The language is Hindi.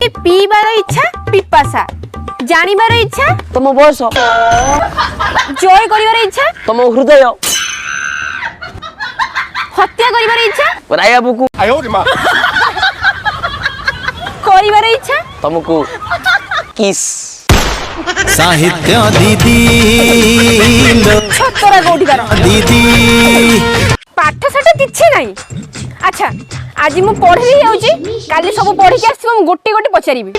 पीबार इच्छा पिपासा जानिबार इच्छा तुम बयस जय करिबार इच्छा तुम हृदय हत्या करिबार इच्छा राया बुकु करिबार इच्छा तुमको किस साहित्य दीदी छतरा कोठीबार दीदी पाठ साठ किछि नाही। अच्छा आज मु पढ़ी जाउची काली सब पढ़ी के आसी मु गोटे गोटे पचारिबी।